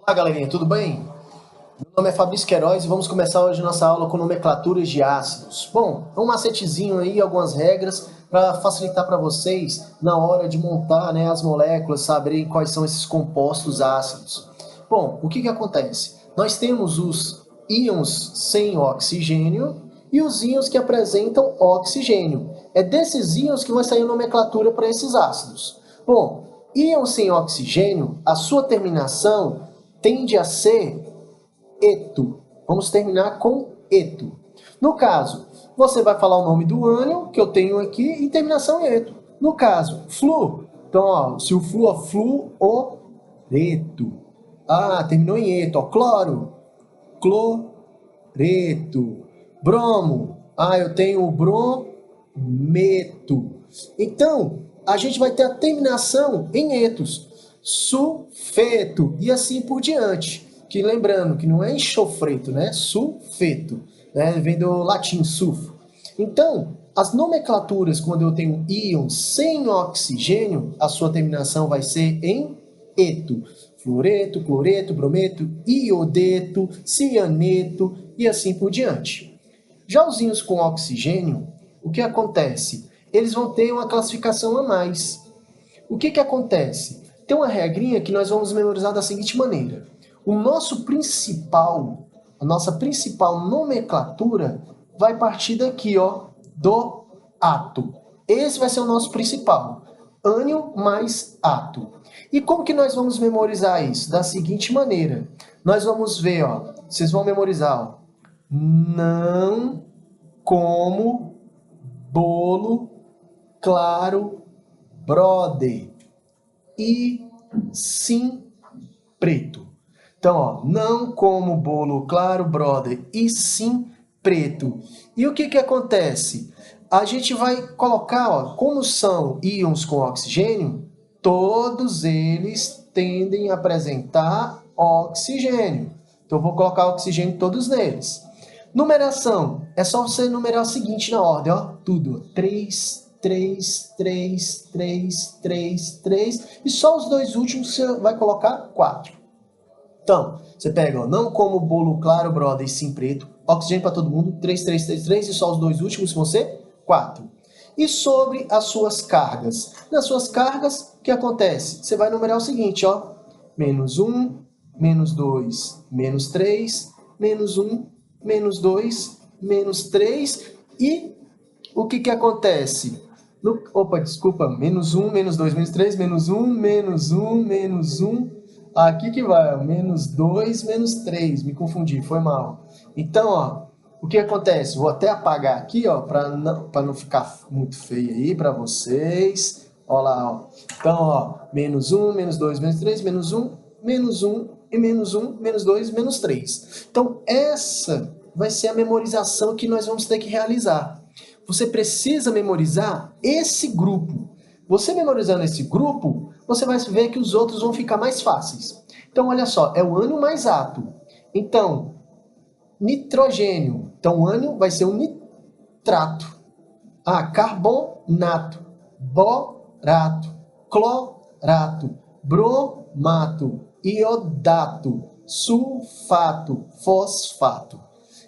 Olá, galerinha, tudo bem? Meu nome é Fabrício Queiroz e vamos começar hoje nossa aula com nomenclaturas de ácidos. Bom, um macetezinho aí, algumas regras para facilitar para vocês na hora de montar, as moléculas, saberem quais são esses compostos ácidos. Bom, o que acontece? Nós temos os íons sem oxigênio e os íons que apresentam oxigênio. É desses íons que vai sair a nomenclatura para esses ácidos. Bom, íon sem oxigênio, a sua terminação tende a ser eto. Vamos terminar com eto. No caso, você vai falar o nome do ânion, que eu tenho aqui, e terminação em eto. No caso, flu. Então, ó, se o flu, fluoreto. Ah, terminou em eto. Ó, cloro, cloreto. Bromo. Ah, eu tenho o brometo. Então, a gente vai ter a terminação em etos. Sulfeto. E assim por diante. Que lembrando que não é enxofreto, né? Sulfeto, né? Vem do latim sulfo. Então, as nomenclaturas, quando eu tenho íons sem oxigênio, a sua terminação vai ser em eto. Fluoreto, cloreto, brometo, iodeto, cianeto e assim por diante. Já os íons com oxigênio, o que acontece? Eles vão ter uma classificação a mais. O que acontece? Tem uma regrinha que nós vamos memorizar da seguinte maneira. A nossa principal nomenclatura vai partir daqui, ó, do átomo. Esse vai ser o nosso principal. Ânion mais átomo. E como que nós vamos memorizar isso? Da seguinte maneira. Nós vamos ver, ó, vocês vão memorizar, ó, não como bolo claro brother e sim preto. Então, ó, não como bolo claro, brother, e sim preto. E o que acontece? A gente vai colocar, ó, como são íons com oxigênio, todos eles tendem a apresentar oxigênio. Então, eu vou colocar oxigênio todos neles. Numeração, é só você numerar o seguinte na ordem, ó, tudo. 3, 3, 3, 3, 3, 3, e só os dois últimos você vai colocar 4. Então, você pega, ó, não como bolo claro, brother, e sim preto, oxigênio para todo mundo, 3, 3, 3, 3, e só os dois últimos vão ser 4. E sobre as suas cargas? Nas suas cargas, o que acontece? Você vai numerar o seguinte, ó, menos 1, menos 2, menos 3, menos 1, menos 2, menos 3, e o que acontece? Menos 1, menos 2, menos 3, menos 1, menos 1, menos 1, aqui que vai, ó, menos 2, menos 3, me confundi, foi mal. Então, ó, o que acontece? Vou até apagar aqui, ó, para não ficar muito feio aí para vocês. Ó lá, ó. Então, ó, menos 1, menos 2, menos 3, menos 1, menos 1, e menos 1, menos 2, menos 3. Então, essa vai ser a memorização que nós vamos ter que realizar. Você precisa memorizar esse grupo. Você memorizando esse grupo, você vai ver que os outros vão ficar mais fáceis. Então, olha só, é o ânion mais átomo. Então, nitrogênio. Então, o ânion vai ser um nitrato. Ah, carbonato, borato, clorato, bromato, iodato, sulfato, fosfato.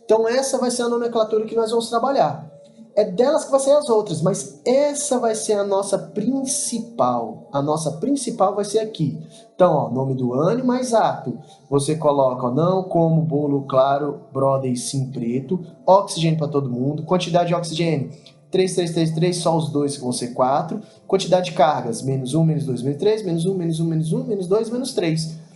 Então, essa vai ser a nomenclatura que nós vamos trabalhar. É delas que vai ser as outras, mas essa vai ser a nossa principal. A nossa principal vai ser aqui. Então, ó, nome do ânion mais átomo. Você coloca, ó, não como bolo claro, brother e sim preto. Oxigênio para todo mundo. Quantidade de oxigênio, 3, 3, 3, 3, só os dois que vão ser 4. Quantidade de cargas, menos 1, menos 2, menos 3, menos 1, menos 1, menos 1, menos 2, menos 3.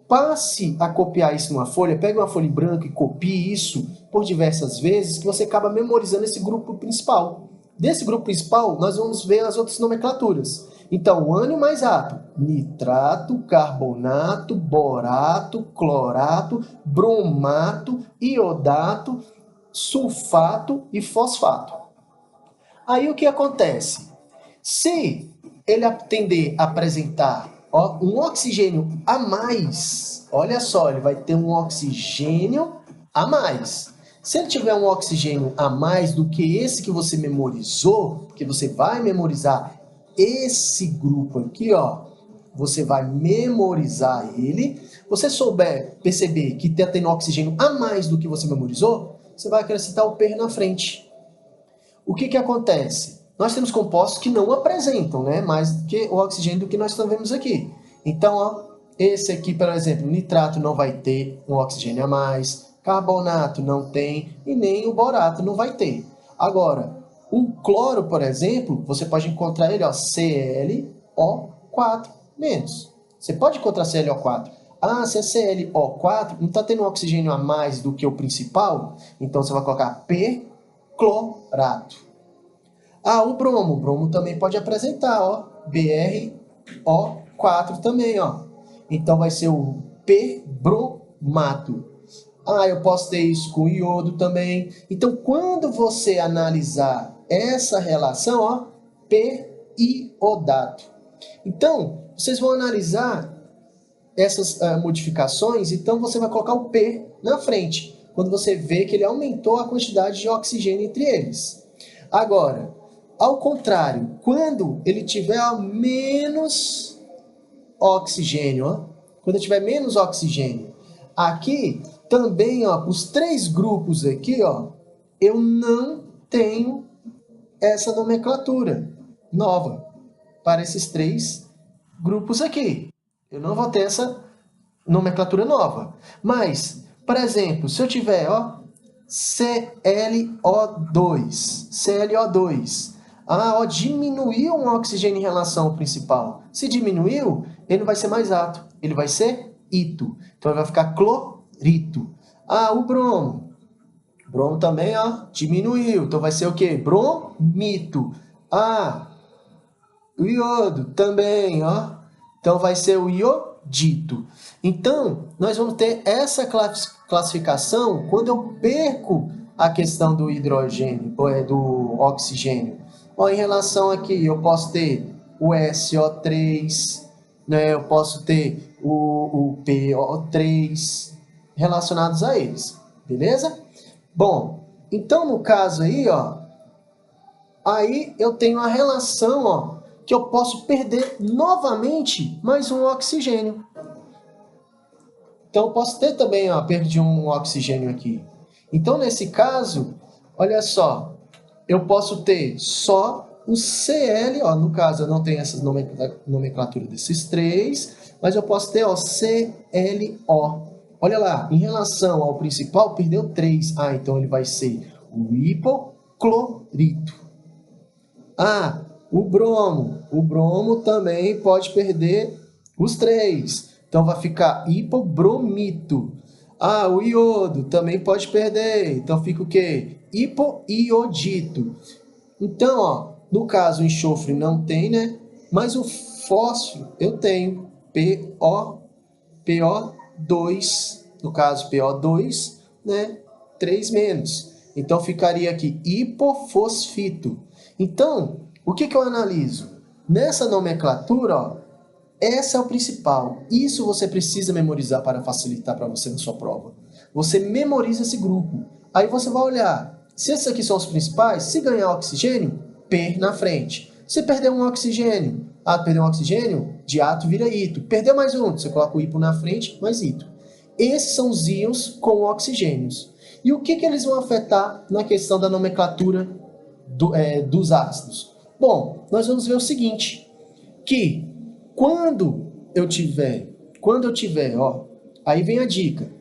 Passe a copiar isso numa folha, pegue uma folha em branco e copie isso por diversas vezes, que você acaba memorizando esse grupo principal. Desse grupo principal, nós vamos ver as outras nomenclaturas. Então, o ânion mais átomo, nitrato, carbonato, borato, clorato, bromato, iodato, sulfato e fosfato. Aí o que acontece? Se ele tender a apresentar, ó, um oxigênio a mais, olha só, ele vai ter um oxigênio a mais. Se ele tiver um oxigênio a mais do que esse que você memorizou, que você vai memorizar esse grupo aqui, ó, você vai memorizar ele. Você souber perceber que está tendo oxigênio a mais do que você memorizou, você vai acrescentar o per na frente. O que acontece? Nós temos compostos que não apresentam, né, mais do que o oxigênio do que nós vemos aqui. Então, ó, esse aqui, por exemplo, nitrato não vai ter um oxigênio a mais, carbonato não tem e nem o borato não vai ter. Agora, o cloro, por exemplo, você pode encontrar ele, ó, ClO4-. Você pode encontrar ClO4. Ah, se é ClO4, não está tendo um oxigênio a mais do que o principal, então você vai colocar perclorato. Ah, o bromo. O bromo também pode apresentar, ó, BrO4 também, ó. Então vai ser o perbromato. Ah, eu posso ter isso com iodo também. Então, quando você analisar essa relação, ó, periodato. Então, vocês vão analisar essas modificações, então você vai colocar o per na frente, quando você vê que ele aumentou a quantidade de oxigênio entre eles. Agora, ao contrário, quando ele tiver menos oxigênio, ó, quando tiver menos oxigênio, aqui também, ó, os três grupos aqui, ó, eu não tenho essa nomenclatura nova para esses três grupos aqui. Eu não vou ter essa nomenclatura nova. Mas, por exemplo, se eu tiver, ó, ClO2, ah, ó, diminuiu um oxigênio em relação ao principal. Se diminuiu, ele não vai ser mais ato, ele vai ser ito. Então ele vai ficar clorito. Ah, o bromo. Bromo também, ó, diminuiu. Então vai ser o quê? Bromito. Ah, o iodo também, ó. Então vai ser o iodito. Então, nós vamos ter essa classificação quando eu perco a questão do hidrogênio, do oxigênio. Ó, em relação aqui, eu posso ter o SO3, né? Eu posso ter o PO3 relacionados a eles, beleza? Bom, então no caso aí, ó, aí eu tenho a relação, ó, que eu posso perder novamente mais um oxigênio. Então, eu posso ter também, ó, perdi um oxigênio aqui. Então, nesse caso, olha só, eu posso ter só o Cl, ó, no caso eu não tenho essa nomenclatura desses três, mas eu posso ter, ó, ClO. Olha lá, em relação ao principal, perdeu 3. Ah, então ele vai ser o hipoclorito. Ah, o bromo. O bromo também pode perder os 3. Então vai ficar hipobromito. Ah, o iodo também pode perder. Então fica o quê? Hipoiodito. Então, ó, no caso o enxofre não tem, né? Mas o fósforo eu tenho. PO2, no caso PO2, né? 3 menos. Então ficaria aqui hipofosfito. Então, o que eu analiso? Nessa nomenclatura, ó, essa é o principal. Isso você precisa memorizar para facilitar para você na sua prova. Você memoriza esse grupo. Aí você vai olhar. Se esses aqui são os principais, se ganhar oxigênio, per na frente. Se perder um oxigênio, perder um oxigênio, de ato vira ito. Perdeu mais um, você coloca o hipo na frente, mais ito. Esses são os íons com oxigênios. E o que eles vão afetar na questão da nomenclatura dos ácidos? Bom, nós vamos ver o seguinte, que quando eu tiver, ó, aí vem a dica.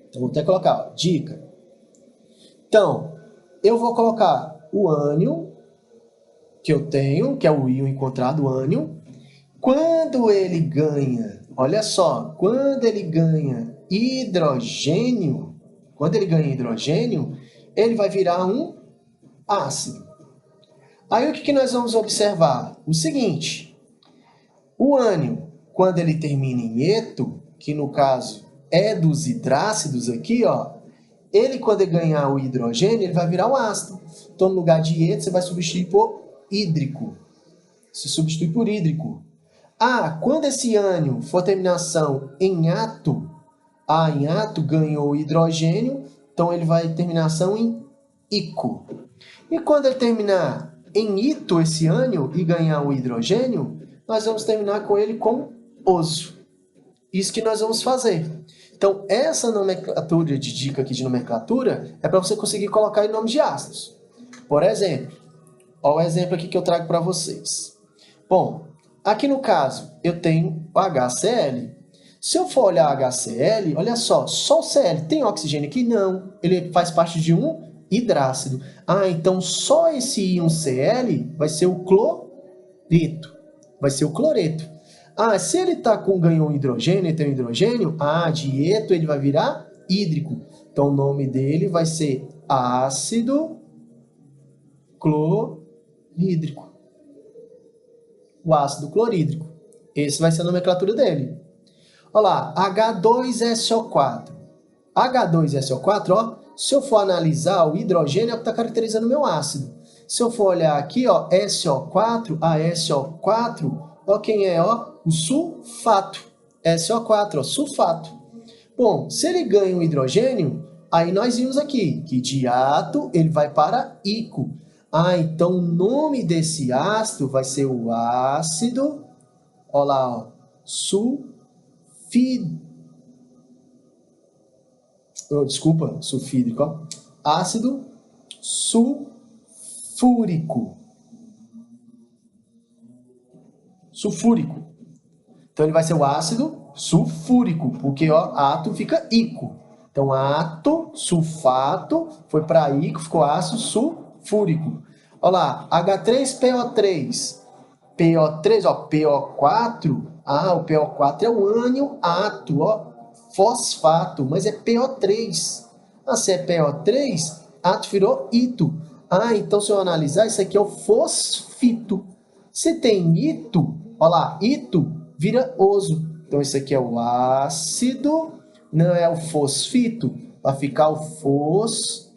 Então, vou até colocar, ó, dica. Então, eu vou colocar o ânion que eu tenho, que é o íon encontrado, o ânion. Quando ele ganha, olha só, quando ele ganha hidrogênio, ele vai virar um ácido. Aí o que nós vamos observar? O seguinte, o ânion, quando ele termina em eto, que no caso é dos hidrácidos aqui, ó, ele quando ele ganhar o hidrogênio, ele vai virar um ácido. Então no lugar de eto, você vai substituir por hídrico. Se substitui por hídrico. Ah, quando esse ânion for terminação em ato, em ato ganhou hidrogênio, então ele vai terminação em ico. E quando ele terminar em ito esse ânion e ganhar o hidrogênio, nós vamos terminar com ele com oso. Isso que nós vamos fazer. Então, essa nomenclatura de dica aqui de nomenclatura é para você conseguir colocar em nome de ácidos. Por exemplo, olha o exemplo aqui que eu trago para vocês. Bom, aqui no caso, eu tenho o HCl. Se eu for olhar HCl, olha só o Cl tem oxigênio aqui? Não, ele faz parte de um hidrácido. Ah, então só esse íon Cl vai ser o cloreto. Vai ser o cloreto. Ah, se ele está com ganhou hidrogênio, ele tem um hidrogênio, de eto ele vai virar hídrico. Então o nome dele vai ser ácido clorídrico. O ácido clorídrico. Esse vai ser a nomenclatura dele. Olha lá, H2SO4. H2SO4, ó, se eu for analisar o hidrogênio, é o que está caracterizando o meu ácido. Se eu for olhar aqui, ó, SO4, a SO4, ó, quem é, ó? O sulfato. SO4, ó, sulfato. Bom, se ele ganha um hidrogênio, aí nós vimos aqui que de ato ele vai para ico. Então o nome desse ácido vai ser o ácido, ó lá, ó, sulfídrico, ó. Ácido sulfúrico. Sulfúrico. Então ele vai ser o ácido sulfúrico, porque ó, ato fica ico. Então ato, sulfato, foi para ico, ficou ácido sulfúrico. Olha lá, H3PO3. PO3, ó, PO4. O PO4 é o ânion ato, ó, fosfato, mas é PO3. Se é PO3, ato virou ito. Então se eu analisar, isso aqui é o fosfito. Se tem ito, olha lá, ito vira oso. Então isso aqui é o ácido, não é o fosfito, vai ficar o fosforoso.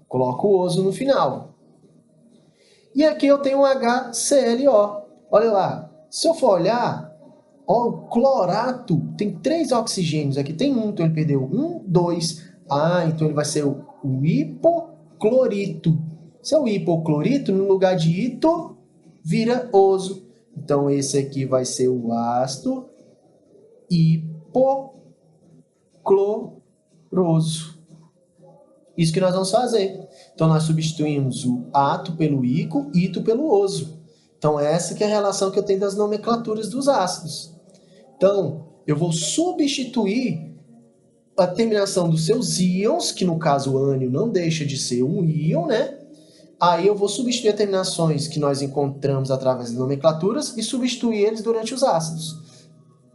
Coloco o oso no final. E aqui eu tenho um HClO. Olha lá, se eu for olhar, ó, o clorato tem 3 oxigênios. Aqui tem um, então ele perdeu 1, 2. Então ele vai ser o hipoclorito. Se é o hipoclorito, no lugar de ito, vira oso. Então esse aqui vai ser o ácido hipocloroso. Isso que nós vamos fazer. Então nós substituímos o ato pelo ico, ito pelo oso. Então essa que é a relação que eu tenho das nomenclaturas dos ácidos. Então eu vou substituir a terminação dos seus íons, que no caso o ânion não deixa de ser um íon, né? Aí eu vou substituir as terminações que nós encontramos através das nomenclaturas e substituir eles durante os ácidos.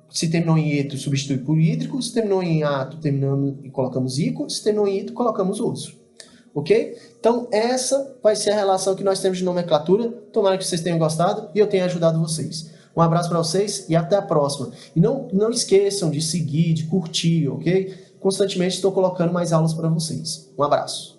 Se terminou em eto, substitui por hídrico. Se terminou em ato, terminamos e colocamos ico. Se terminou em ito, colocamos oso. Ok? Então, essa vai ser a relação que nós temos de nomenclatura. Tomara que vocês tenham gostado e eu tenha ajudado vocês. Um abraço para vocês e até a próxima. E não esqueçam de seguir, de curtir, ok? Constantemente estou colocando mais aulas para vocês. Um abraço.